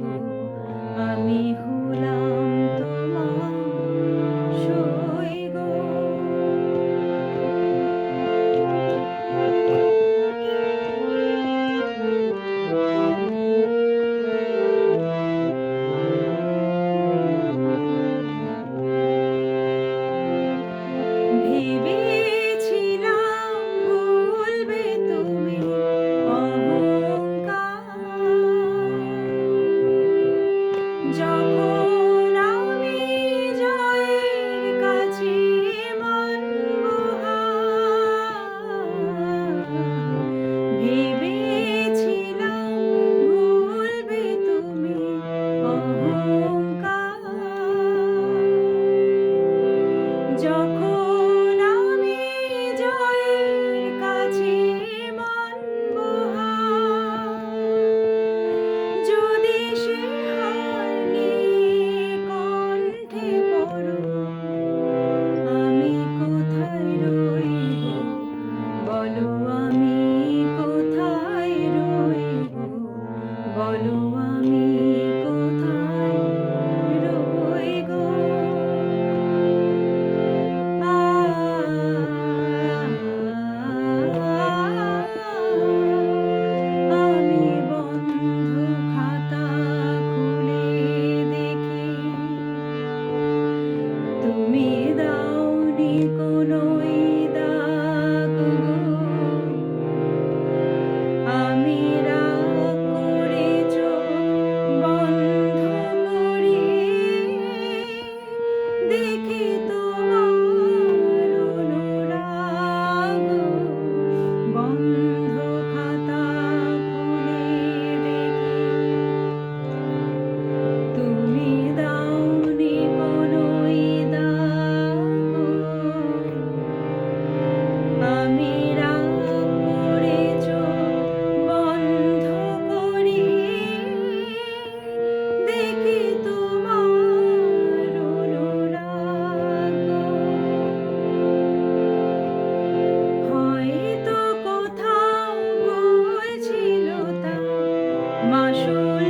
গো, আমি হলাম তোমার সই গো। ভেবেছিলাম ভুলবে তুমি অহংকার, যখন আমি জয়ের কাছে মানব হার। ভেবেছিলাম ভুলবে তুমি অহংকার, যখন আমি জয়ের কাছে মানব হার। যদি সে হার নিয়ে কণ্ঠে পড়ো, আমি কোথায় রইব বলো, আমি কোথায় রইব বলো, আমি কোথায় রই গো। আমি বন্ধ খাতা খুলে দেখি, তুমি দাওনি কোনোই দাগ গো। আমি রাগ করে চোখ বন্ধ করি, দেখি তোমার অনুরাগ। বন্ধ খাতা খুলে দেখি, তুমি দাওনি কোনোই দাগ গো। আমি রাগ করে চোখ বন্ধ করি, দেখি তোমার অনুরাগ। হয়তো কোথাও ভুল ছিল, তার মাসুল